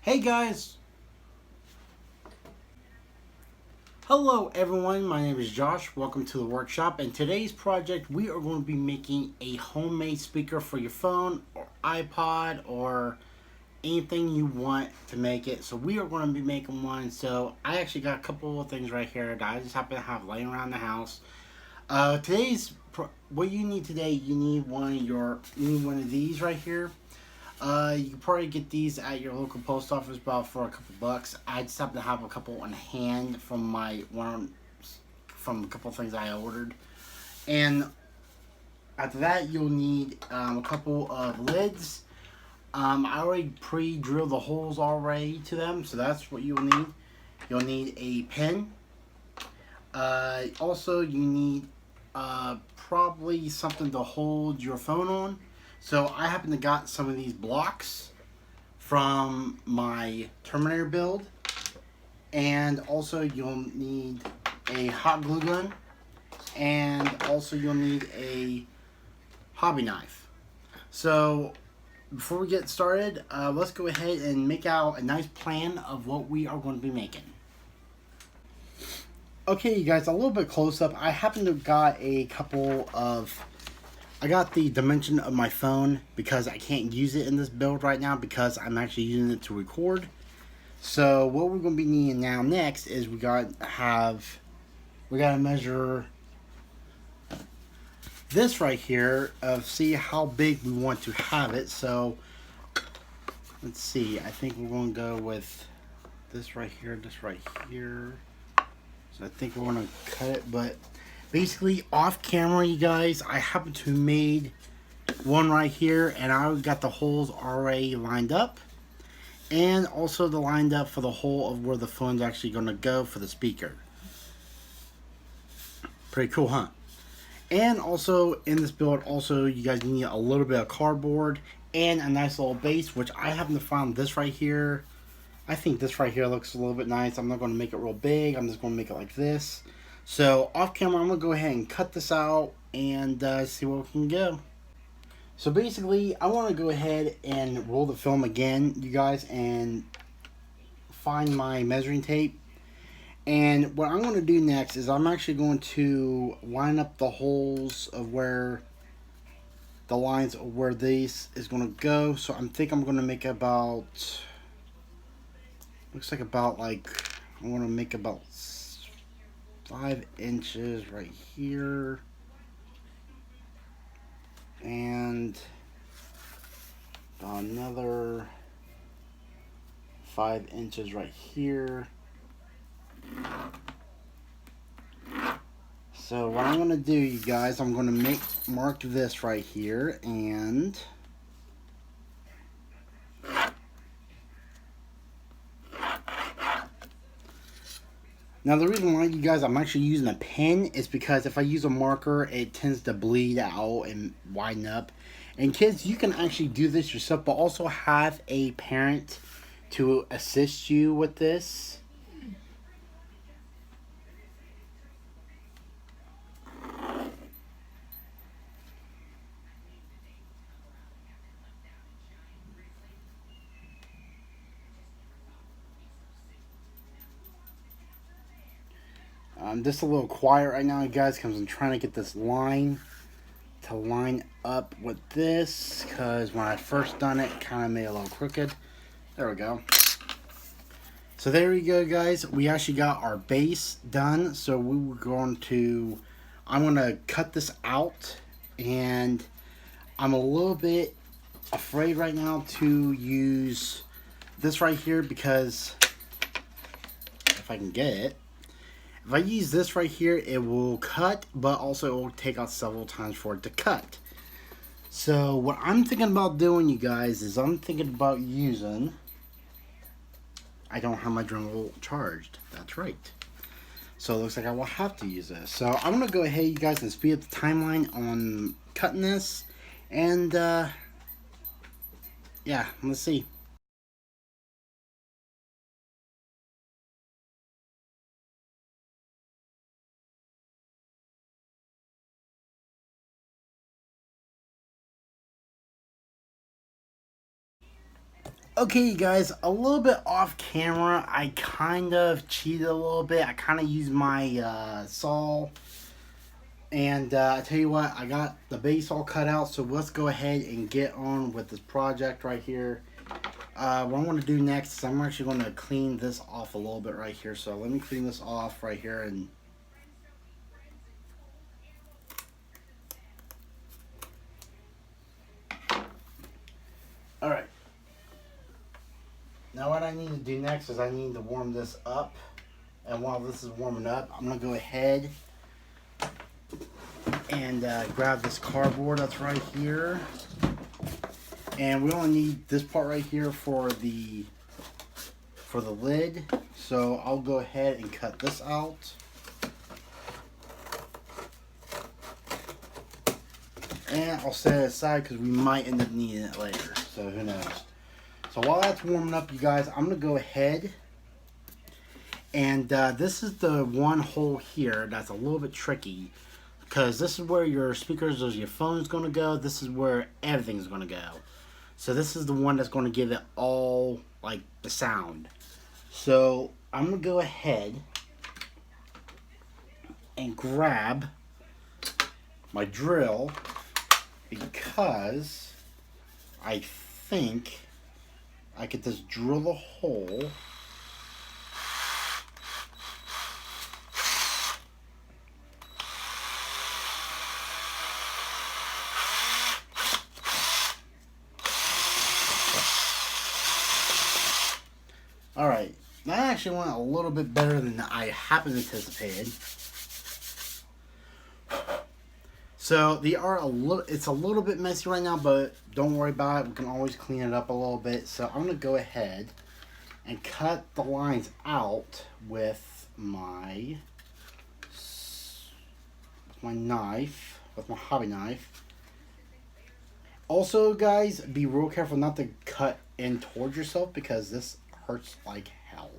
Hey guys! Hello everyone, my name is Josh. Welcome to the workshop. In today's project, we are going to be making a homemade speaker for your phone or iPod or anything you want to make it. So we are going to be making one. So I actually got a couple of things right here that I just happen to have laying around the house. What you need today, you need one of these right here. You can probably get these at your local post office about for a couple bucks. I just happen to have a couple on hand from a couple of things I ordered. And after that, you'll need a couple of lids. I already pre-drilled the holes already to them, so that's what you'll need. You'll need a pen. Also, you need probably something to hold your phone on. So I happen to got some of these blocks from my Terminator build, and also you'll need a hot glue gun, and also you'll need a hobby knife. So before we get started, let's go ahead and make out a nice plan of what we are going to be making. Okay, you guys, a little bit close up. I happen to got a couple of. I got the dimension of my phone because I can't use it in this build right now because I'm actually using it to record. So what we're going to be needing now next is we got to measure this right here of see how big we want to have it. So let's see. I think we're going to go with this right here, this right here. So I think we're going to cut it, but basically off camera, you guys, I happen to made one right here, and I got the holes already lined up, and also the lined up for the hole of where the phone's actually going to go for the speaker. Pretty cool, huh? And also in this build, also you guys need a little bit of cardboard and a nice little base, which I happen to find this right here. I think this right here looks a little bit nice. I'm not going to make it real big. I'm just going to make it like this. So off camera, I'm going to go ahead and cut this out and see where we can go. So basically, I want to go ahead and roll the film again, you guys, and find my measuring tape. And what I'm going to do next is I'm actually going to line up the holes of where the lines of where this is going to go. So I think I'm going to make about, looks like about like, I want to make about 5 inches right here. And another 5 inches right here. So what I'm going to do, you guys, I'm going to mark this right here, and now the reason why, you guys, I'm actually using a pen is because if I use a marker, it tends to bleed out and widen up. And kids, you can actually do this yourself, but also have a parent to assist you with this. Just a little quiet right now, you guys, because I'm trying to get this line to line up with this, because when I first done it, kind of made it a little crooked. There we go. So there we go, guys. We actually got our base done. So I'm going to cut this out, and I'm a little bit afraid right now to use this right here because if I can get it, if I use this right here, it will cut, but also it will take out several times for it to cut. So what I'm thinking about doing, you guys, is I'm thinking about using, I don't have my Dremel charged. That's right. So it looks like I will have to use this. So I'm going to go ahead, you guys, and speed up the timeline on cutting this. And, yeah, let's see. Okay, you guys, a little bit off camera. I kind of cheated a little bit. I kind of used my saw. And I tell you what, I got the base all cut out. So let's go ahead and get on with this project right here. What I'm going to do next is I'm actually going to clean this off a little bit right here. So let me clean this off right here. And alright. Now what I need to do next is I need to warm this up. And while this is warming up, I'm going to go ahead and grab this cardboard that's right here. And we only need this part right here for the lid. So I'll go ahead and cut this out. And I'll set it aside because we might end up needing it later. So who knows. So while that's warming up, you guys, I'm going to go ahead. And this is the one hole here that's a little bit tricky. Because this is where your speakers or your phone is going to go. This is where everything's going to go. So this is the one that's going to give it all, like, the sound. So I'm going to go ahead and grab my drill. Because I think I could just drill a hole. Alright, that actually went a little bit better than I happened anticipated. So they are it's a little bit messy right now, but don't worry about it. We can always clean it up a little bit. So I'm going to go ahead and cut the lines out with my knife, with my hobby knife. Also, guys, be real careful not to cut in towards yourself because this hurts like hell.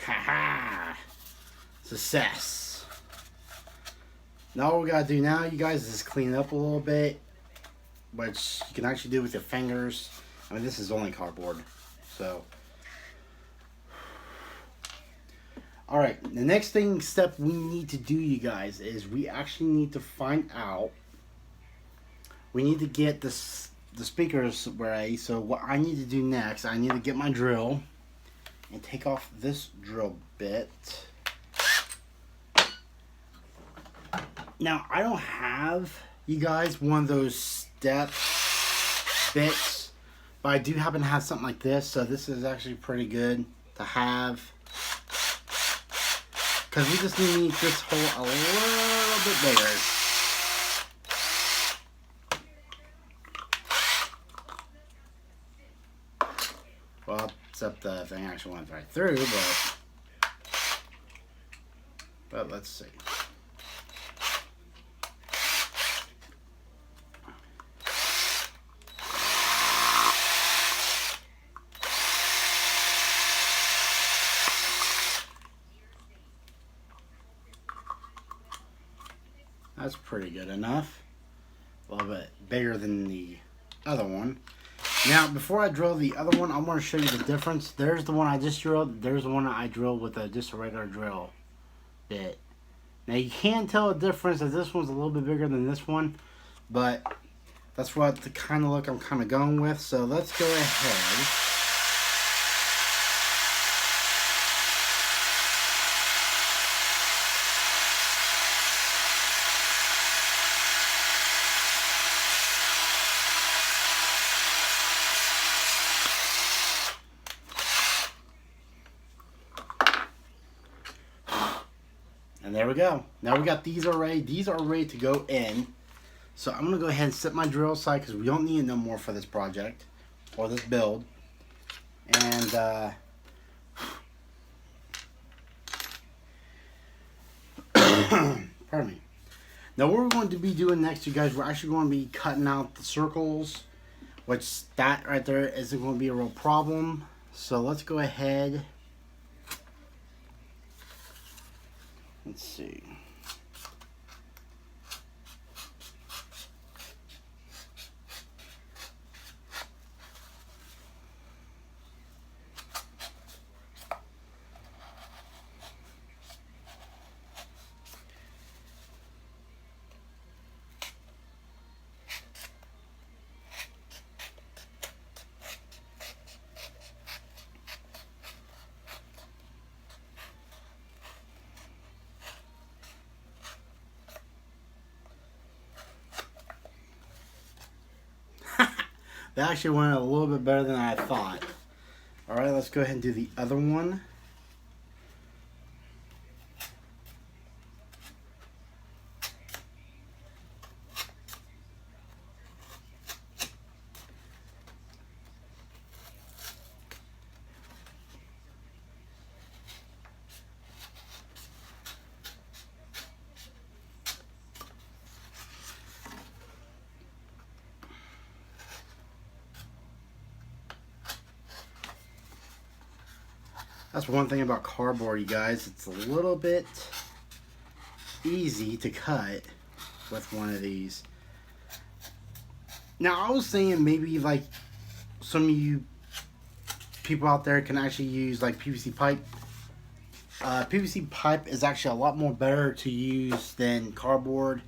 Haha! Success. Now what we gotta do now, you guys, is just clean it up a little bit, which you can actually do with your fingers. I mean, this is only cardboard, so. Alright, the next step we need to do, you guys, is we actually need to find out, we need to get the speakers ready. So what I need to do next, I need to get my drill and take off this drill bit. Now, I don't have, you guys, one of those step bits, but I do happen to have something like this, so this is actually pretty good to have. Because we just need to make this hole a little bit bigger. Well, except the thing actually went right through, but let's see. That's pretty good enough. A little bit bigger than the other one. Now, before I drill the other one, I want to show you the difference. There's the one I just drilled. There's the one I drilled with just a regular drill bit. Now, you can tell a difference that this one's a little bit bigger than this one, but that's what the kind of look I'm kind of going with. So let's go ahead. And there we go. Now we got these are ready. These are ready to go in. So I'm going to go ahead and set my drill aside because we don't need it no more for this project or this build. And pardon me. Now what we're going to be doing next, you guys, we're actually going to be cutting out the circles, which that right there isn't going to be a real problem. So let's go ahead. Let's see. That actually went a little bit better than I thought. Alright, let's go ahead and do the other one. That's one thing about cardboard, you guys. It's a little bit easy to cut with one of these. Now, I was saying maybe like some of you people out there can actually use like PVC pipe. PVC pipe is actually a lot more better to use than cardboard.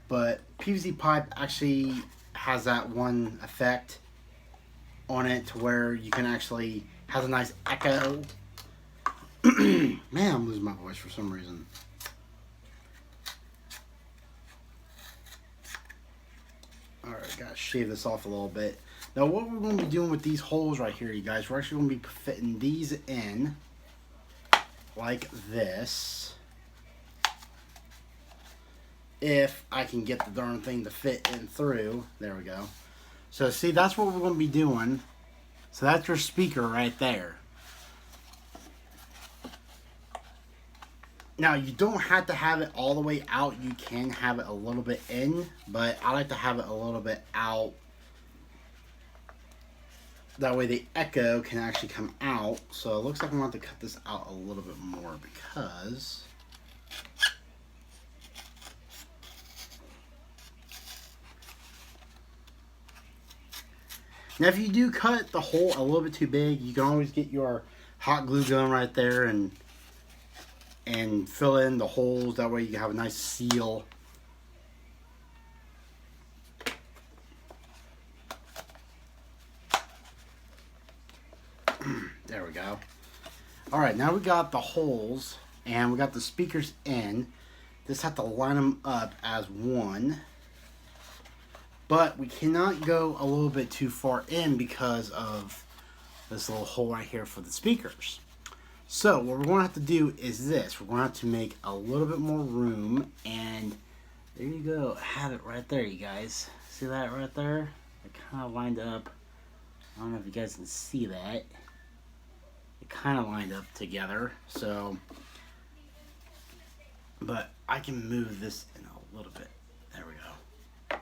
But PVC pipe actually has that one effect on it to where you can actually has a nice echo. Man, I'm losing my voice for some reason. Alright, gotta shave this off a little bit. Now what we're going to be doing with these holes right here, you guys, we're actually going to be fitting these in like this. If I can get the darn thing to fit in through. There we go. So see, that's what we're going to be doing. So that's your speaker right there. Now, you don't have to have it all the way out. You can have it a little bit in, but I like to have it a little bit out. That way the echo can actually come out. So it looks like I'm going to have to cut this out a little bit more because now if you do cut the hole a little bit too big, you can always get your hot glue gun right there and fill in the holes. That way you can have a nice seal. There we go. Alright, now we got the holes and we got the speakers in. Just have to line them up as one. But we cannot go a little bit too far in because of this little hole right here for the speakers. So what we're going to have to do is this. We're going to have to make a little bit more room, and there you go. Have it right there, you guys. See that right there? It kind of lined up. I don't know if you guys can see that. It kind of lined up together. So, but I can move this in a little bit. There we go.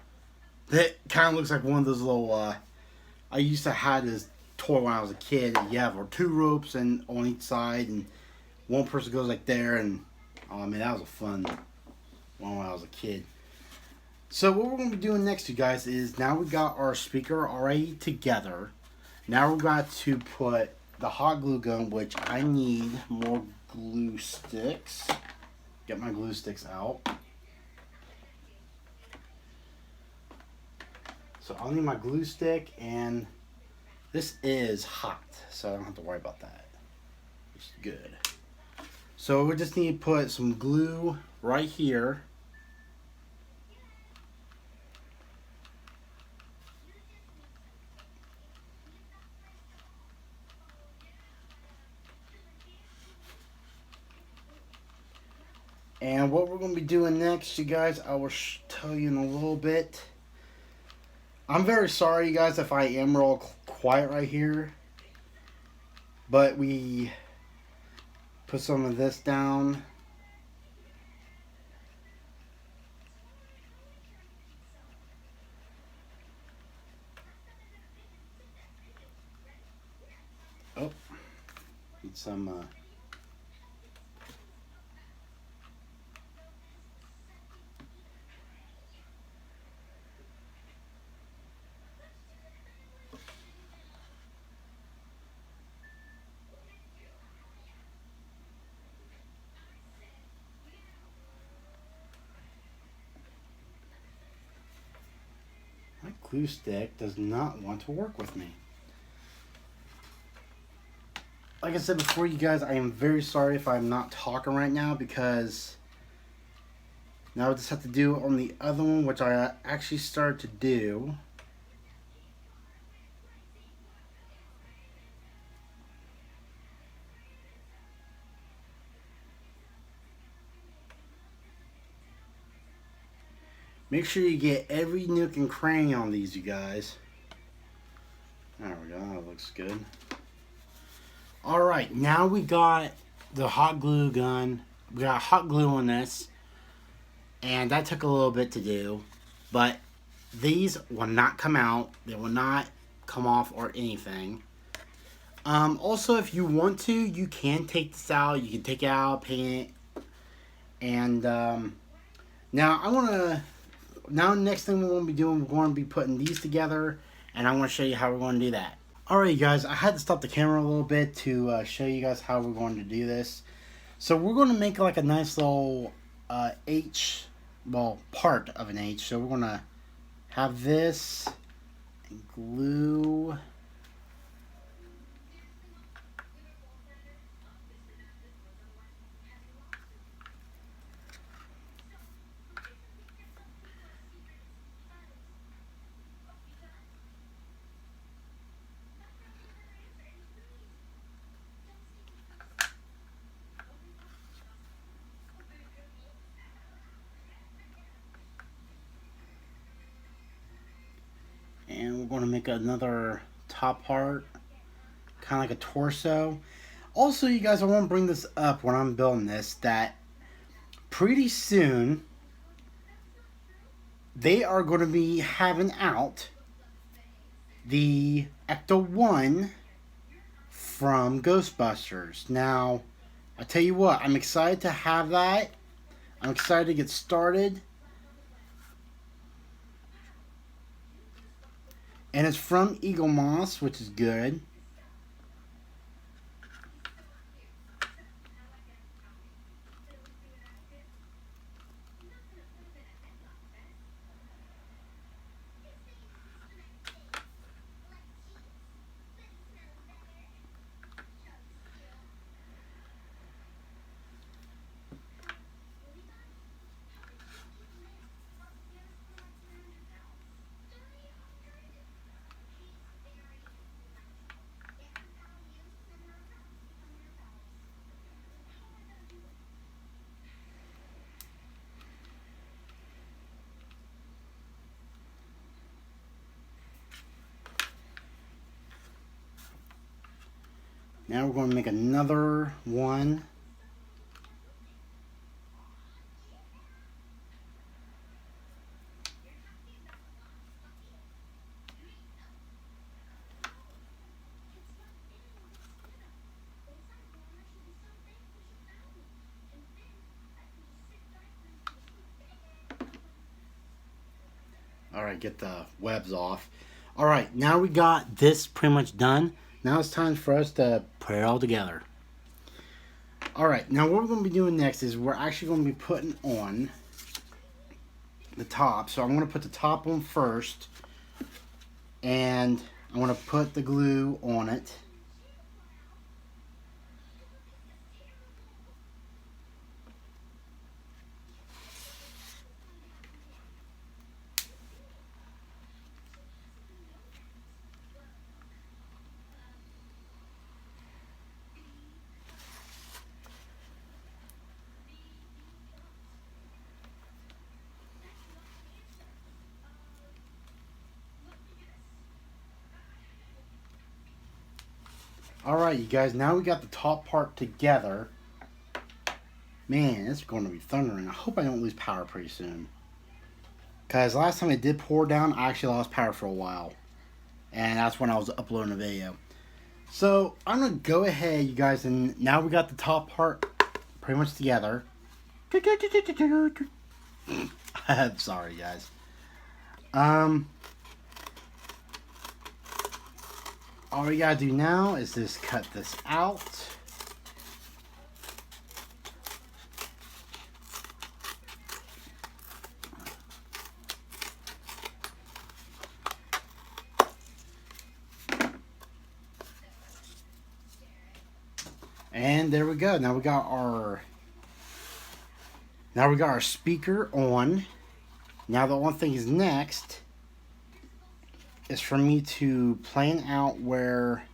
That kind of looks like one of those little, I used to have this toy when I was a kid. You have or two ropes and on each side, and one person goes like there, and oh man, that was a fun one when I was a kid. So what we're going to be doing next, you guys, is now we got our speaker already together. Now we've got to put the hot glue gun, which I need more glue sticks. Get my glue sticks out. So I'll need my glue stick, and this is hot, so I don't have to worry about that. It's good. So we just need to put some glue right here. And what we're going to be doing next, you guys, I will tell you in a little bit. I'm very sorry, you guys, if I am real quiet right here. But we put some of this down. Oh, need some. My glue stick does not want to work with me. Like I said before, you guys, I am very sorry if I'm not talking right now because now I just have to do on the other one, which I actually started to do. Make sure you get every nook and cranny on these, you guys. There we go, that looks good. Alright, now we got the hot glue gun. We got hot glue on this. And that took a little bit to do. But these will not come out. They will not come off or anything. Also, if you want to, you can take this out. You can take it out, paint it. And now I want to... Now, next thing we're going to be doing, we're going to be putting these together, and I'm going to show you how we're going to do that. Alright, guys, I had to stop the camera a little bit to show you guys how we're going to do this. So we're going to make like a nice little H, well, part of an H. So we're going to have this and glue. And we're going to make another top part, kind of like a torso. Also, you guys, I want to bring this up when I'm building this, that pretty soon they are going to be having out the Ecto-1 from Ghostbusters. Now, I tell you what, I'm excited to have that. I'm excited to get started. And it's from Eaglemoss, which is good. Now we're going to make another one. Alright, get the webs off. Alright, now we got this pretty much done. Now it's time for us to put it all together. Alright, now what we're going to be doing next is we're actually going to be putting on the top. So I'm going to put the top on first. And I'm going to put the glue on it. Alright, you guys, now we got the top part together. Man, it's going to be thundering. I hope I don't lose power pretty soon. Because last time it did pour down, I actually lost power for a while. And that's when I was uploading a video. So, I'm going to go ahead, you guys, and now we got the top part pretty much together. I'm sorry, guys. All we gotta do now is just cut this out. And there we go. Now we got our speaker on. Now the one thing is next is for me to plan out where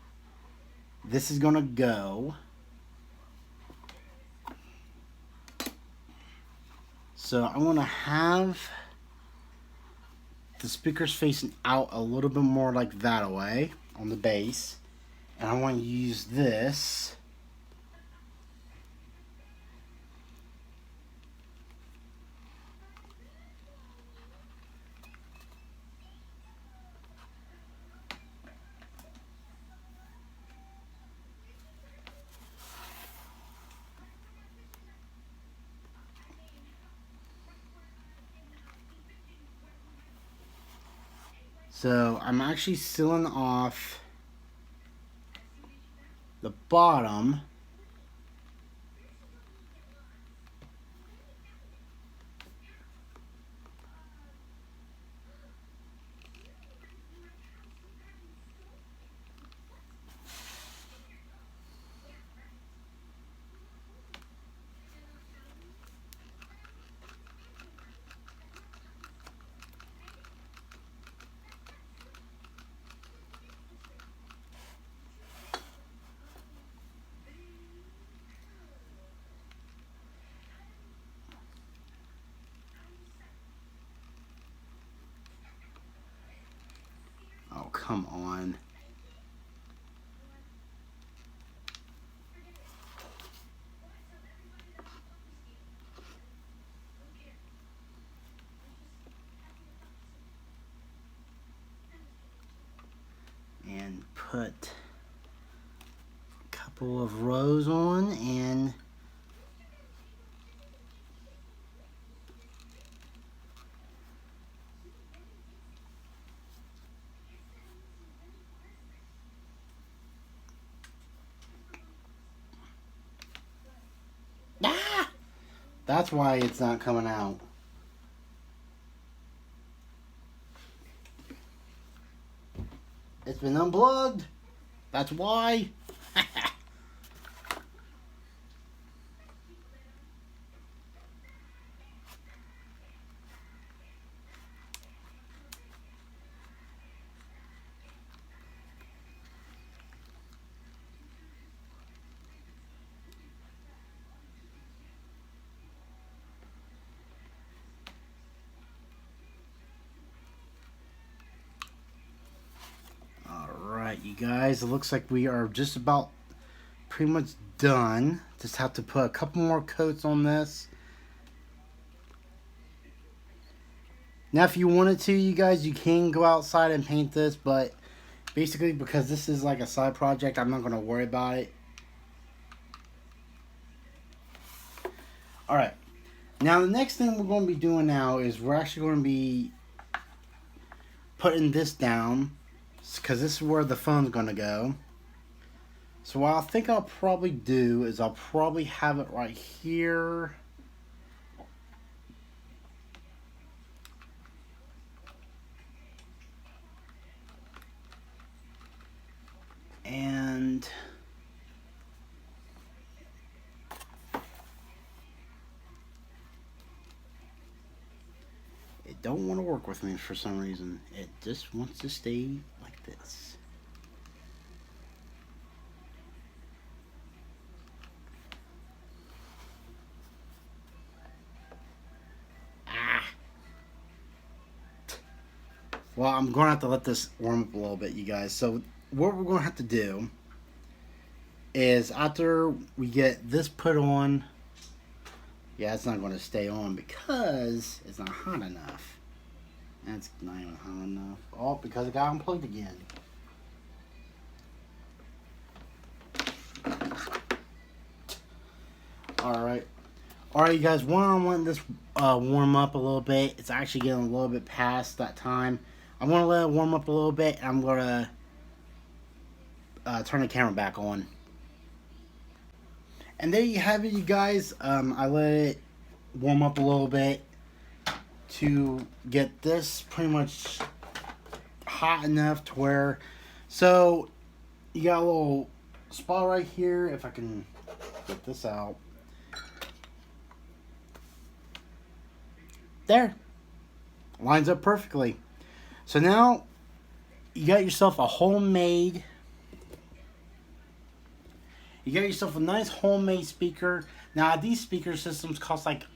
this is gonna go. So I want to have the speakers facing out a little bit more like that way on the base, and I want to use this So I'm actually sealing off the bottom. Oh, come on. And put a couple of rows on, and that's why it's not coming out. It's been unplugged. That's why. Alright, you guys, it looks like we are just about pretty much done. Just have to put a couple more coats on this. Now, if you wanted to, you guys, you can go outside and paint this, but basically, because this is like a side project, I'm not going to worry about it. Alright, now the next thing we're going to be doing now is we're actually going to be putting this down, because this is where the phone's going to go. So what I think I'll probably do is I'll probably have it right here. And it don't want to work with me for some reason. It just wants to stay like this. Well, I'm going to have to let this warm up a little bit, you guys. So what we're going to have to do is after we get this put on, yeah, it's not going to stay on because it's not hot enough. That's not even hot enough. Oh, because it got unplugged again. Alright. Alright, you guys, when I want this warm up a little bit, it's actually getting a little bit past that time. I'm going to let it warm up a little bit, and I'm going to turn the camera back on. And there you have it, you guys. I let it warm up a little bit to get this pretty much hot enough to where, so you got a little spot right here. If I can get this out, there, lines up perfectly. So now you got yourself a homemade, you got yourself a nice homemade speaker. Now these speaker systems cost like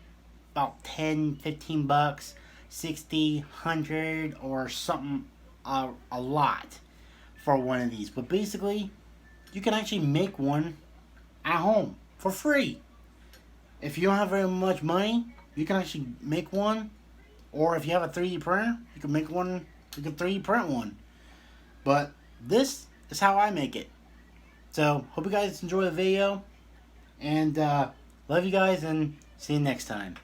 about 10, 15 bucks, 60, 100 or something, a lot for one of these. But basically, you can actually make one at home for free. If you don't have very much money, you can actually make one. Or if you have a 3D printer, you can make one, you can 3D print one. But this is how I make it. So, hope you guys enjoy the video. And love you guys and see you next time.